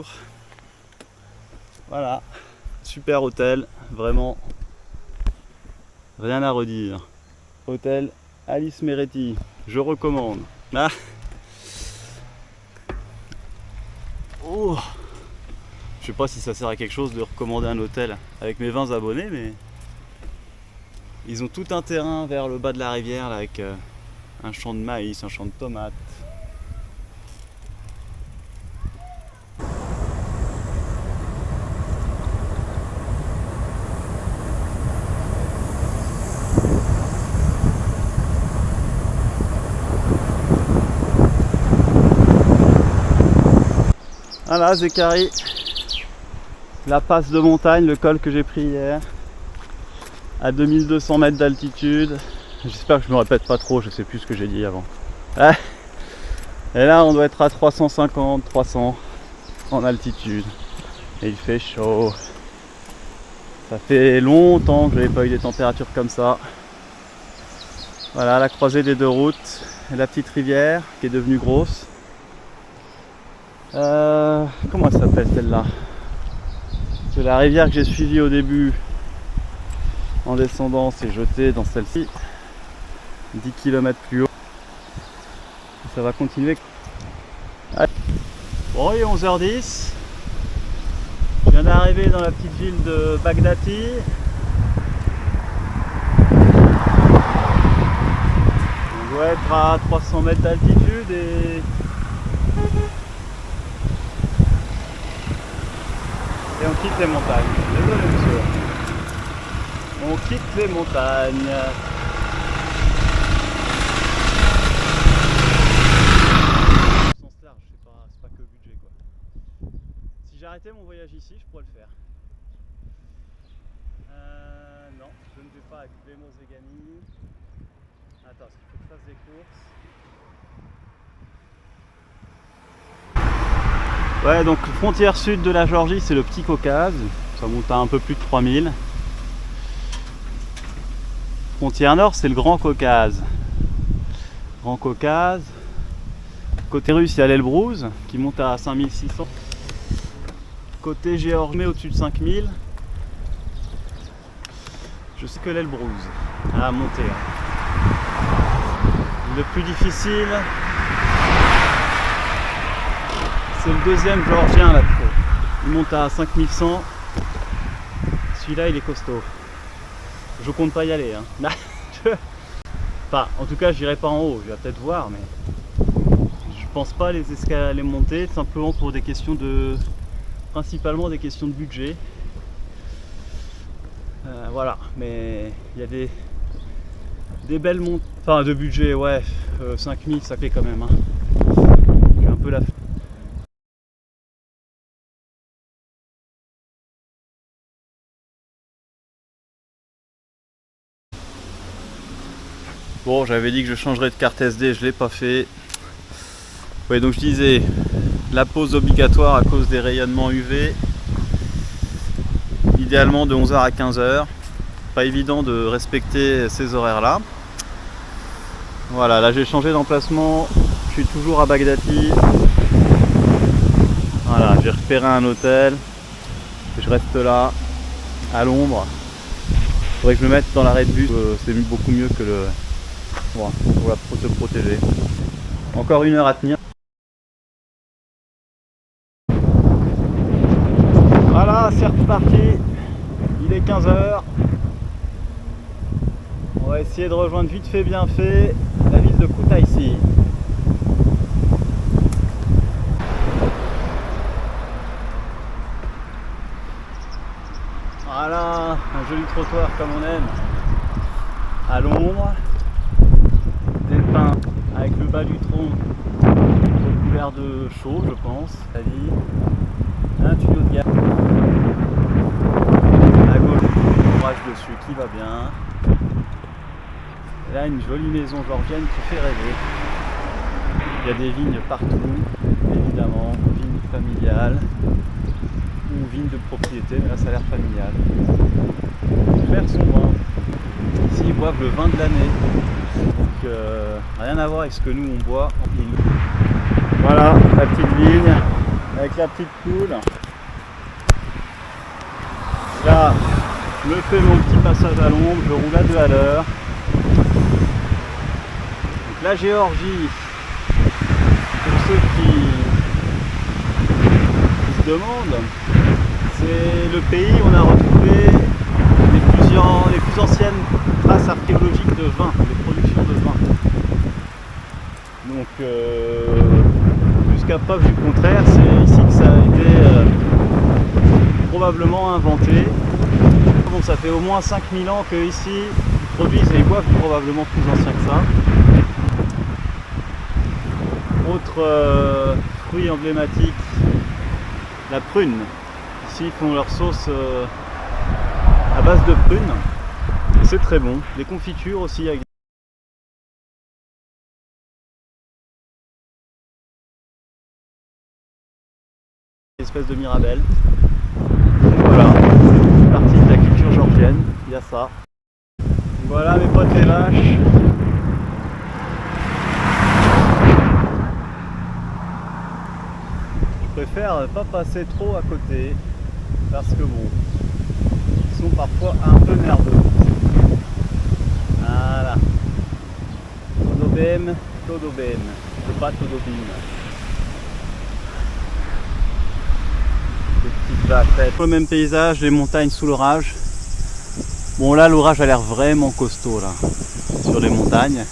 retour. Voilà, super hôtel, vraiment rien à redire. Hôtel Alice Meretti, je recommande. Ah. Oh. Je sais pas si ça sert à quelque chose de recommander un hôtel avec mes 20 abonnés, mais ils ont tout un terrain vers le bas de la rivière là, avec un champ de maïs, un champ de tomates. Voilà, Zécari, la passe de montagne, le col que j'ai pris hier, à 2200 mètres d'altitude. J'espère que je me répète pas trop, je sais plus ce que j'ai dit avant. Et là, on doit être à 350, 300 en altitude. Et il fait chaud. Ça fait longtemps que j'avais pas eu des températures comme ça. Voilà, la croisée des deux routes, et la petite rivière qui est devenue grosse. Comment elle s'appelle celle-là? C'est la rivière que j'ai suivie au début. En descendant, s'est jetée dans celle-ci. 10 km plus haut. Et ça va continuer. Allez. Bon, il est 11h10. Je viens d'arriver dans la petite ville de Baghdati. On doit être à 300 mètres d'altitude et on quitte les montagnes. Désolé monsieur. On quitte les montagnes. Au sens large, c'est pas que budget quoi. Si j'arrêtais mon voyage ici, je pourrais le faire. Non, je ne vais pas avec Bemo Zegani. Attends, il faut que je fasse des courses. Ouais, donc frontière sud de la Géorgie, c'est le Petit Caucase. Ça monte à un peu plus de 3000. Frontière nord, c'est le Grand Caucase. Grand Caucase. Côté russe, il y a l'Elbrouz qui monte à 5600. Côté géorgien, au-dessus de 5000. Je sais que l'Elbrouz à monter. Le plus difficile, c'est le deuxième géorgien là. Il monte à 5100. Celui-là, il est costaud. Je compte pas y aller. Hein. Enfin, en tout cas, j'irai pas en haut. Je vais peut-être voir, mais je pense pas les monter, simplement pour des questions de, principalement des questions de budget. Voilà, mais il y a des belles montées. Enfin, de budget, ouais. 5000, ça fait quand même. Hein. J'ai un peu la. Bon, j'avais dit que je changerais de carte SD, je l'ai pas fait. Ouais, donc je disais, la pause obligatoire à cause des rayonnements UV, idéalement de 11h à 15h. Pas évident de respecter ces horaires là. Voilà, là j'ai changé d'emplacement, je suis toujours à Baghdati. Voilà, j'ai repéré un hôtel, je reste là, à l'ombre. Il faudrait que je me mette dans l'arrêt de bus, c'est beaucoup mieux que le... Bon, pour se protéger. Encore 1 heure à tenir. Voilà, c'est reparti. Il est 15h. On va essayer de rejoindre vite fait bien fait la ville de Koutaïsi. Voilà, un joli trottoir comme on aime. À l'ombre. Des pins avec le bas du tronc recouvert de chaux, je pense, c'est-à-dire un tuyau de gaz. À gauche, l'orage dessus qui va bien. Et là, une jolie maison georgienne qui fait rêver. Il y a des vignes partout, évidemment, vignes familiales ou vignes de propriété, mais là ça a l'air familial. Faire son vin. Ici, ils boivent le vin de l'année. Donc, rien à voir avec ce que nous on boit en ville. Voilà la petite vigne avec la petite coule. Là, je me fais mon petit passage à l'ombre, je roule à 2 à l'heure. Donc la Géorgie, pour ceux qui se demandent, c'est le pays où on a retrouvé les plus anciennes traces archéologiques de vin, de production de vin. Donc jusqu'à preuve du contraire, c'est ici que ça a été probablement inventé. Bon, ça fait au moins 5000 ans que ici ils produisent et ils boivent probablement plus ancien que ça. Autre fruit emblématique, la prune. Ici ils font leur sauce à base de prune. Et c'est très bon. Les confitures aussi avec des espèces de mirabelle. Donc voilà, c'est partie de la culture georgienne, il y a ça. Voilà mes potes les vaches. Je préfère pas passer trop à côté parce que bon, ils sont parfois un peu nerveux. Voilà. Todo bem, pas todo bim. Des petites vachettes. Le même paysage, les montagnes sous l'orage. Bon là l'orage a l'air vraiment costaud là, sur les montagnes.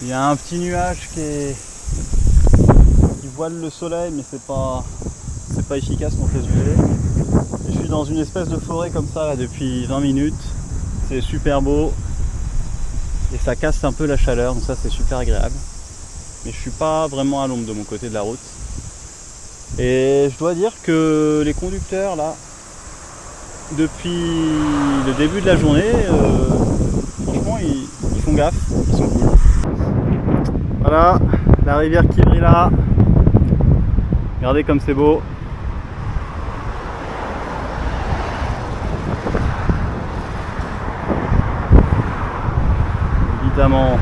Il y a un petit nuage qui voile le soleil, mais c'est pas efficace contre les UV. Et je suis dans une espèce de forêt comme ça là, depuis 20 minutes. C'est super beau et ça casse un peu la chaleur, donc ça c'est super agréable. Mais je suis pas vraiment à l'ombre de mon côté de la route. Et je dois dire que les conducteurs là, depuis le début de la journée, franchement ils font gaffe, ils sont cool. Voilà, la rivière qui brille là. Regardez comme c'est beau. Évidemment.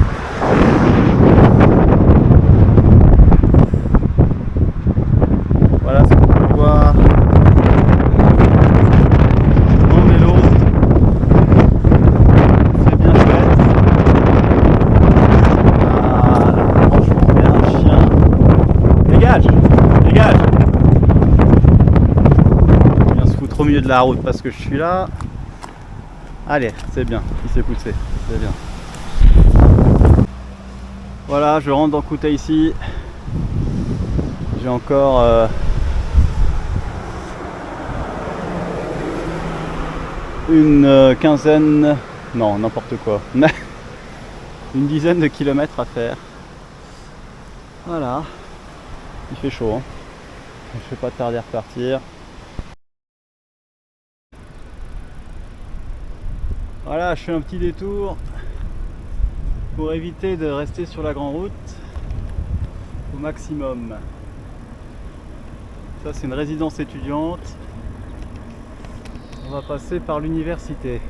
Voilà ce qu'on peut voir. En vélo. C'est bien chouette. Voilà, franchement bien un chien. Dégage! Dégage! Il vient se foutre au milieu de la route parce que je suis là. Allez, c'est bien, il s'est poussé, c'est bien. Voilà, je rentre dans Koutaïssi. J'ai encore une quinzaine, non n'importe quoi, une dizaine de kilomètres à faire. Voilà, il fait chaud, hein. Je vais pas tarder à repartir. Voilà, je fais un petit détour pour éviter de rester sur la grande route au maximum. Ça c'est une résidence étudiante. On va passer par l'université.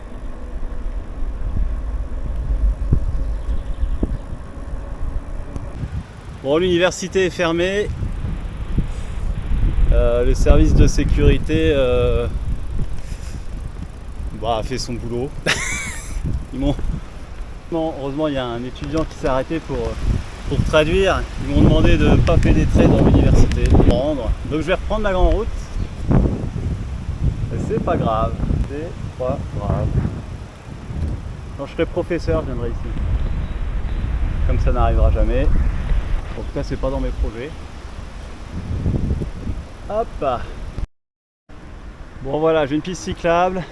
Bon, l'université est fermée. Le service de sécurité a fait son boulot. Heureusement, il y a un étudiant qui s'est arrêté pour traduire. Ils m'ont demandé de ne pas pénétrer dans l'université. Donc je vais reprendre la grande route. Et c'est pas grave. C'est pas grave. Quand je serai professeur, je viendrai ici. Comme ça n'arrivera jamais. En tout cas, c'est pas dans mes projets. Hop. Bon voilà, j'ai une piste cyclable.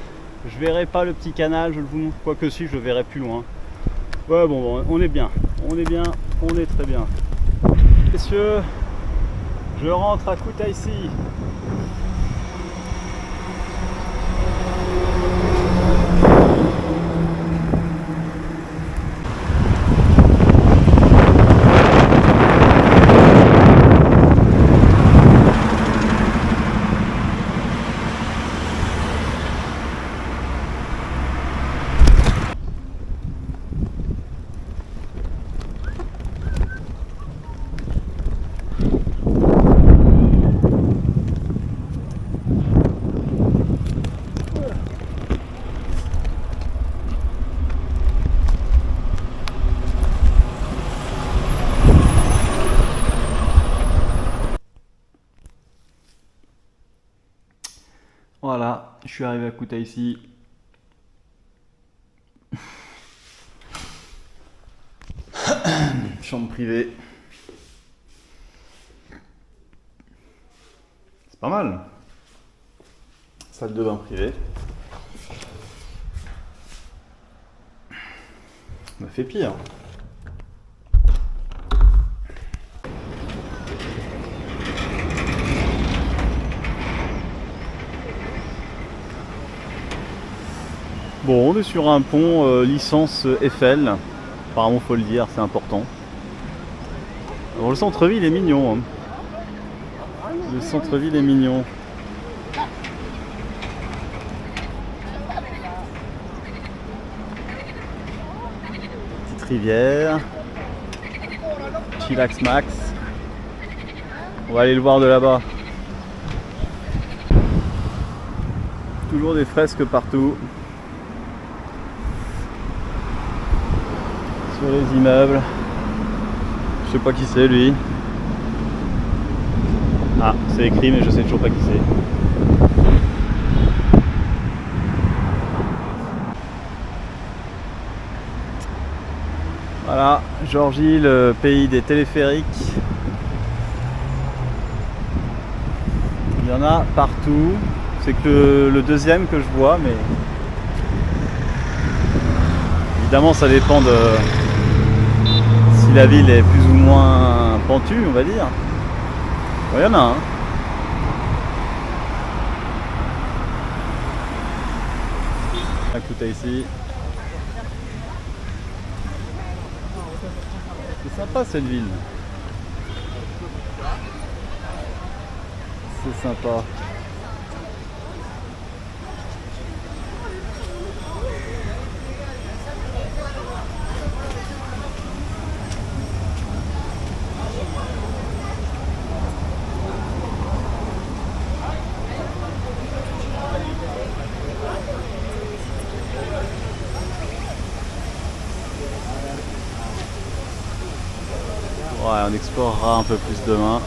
Je verrai pas le petit canal, je le vous montre, quoi que si, je le verrai plus loin. Ouais, bon, on est bien, on est bien, on est très bien. Messieurs, je rentre à Koutaïssi. Voilà, je suis arrivé à Kutaisi. Chambre privée. C'est pas mal. Salle de bain privée. On a fait pire. Bon, on est sur un pont licence Eiffel. Apparemment, faut le dire, c'est important. Alors, le centre-ville est mignon. Hein. Le centre-ville est mignon. Petite rivière. Chillax Max. On va aller le voir de là-bas. Toujours des fresques partout. Sur les immeubles. Je sais pas qui c'est lui. Ah, c'est écrit mais je sais toujours pas qui c'est. Voilà, Géorgie, le pays des téléphériques. Il y en a partout. C'est que le deuxième que je vois, mais évidemment ça dépend de si la ville est plus ou moins pentue, on va dire. Bon, il y en a un. Écoutez ici. C'est sympa cette ville. C'est sympa. Ouais, on explorera un peu plus demain.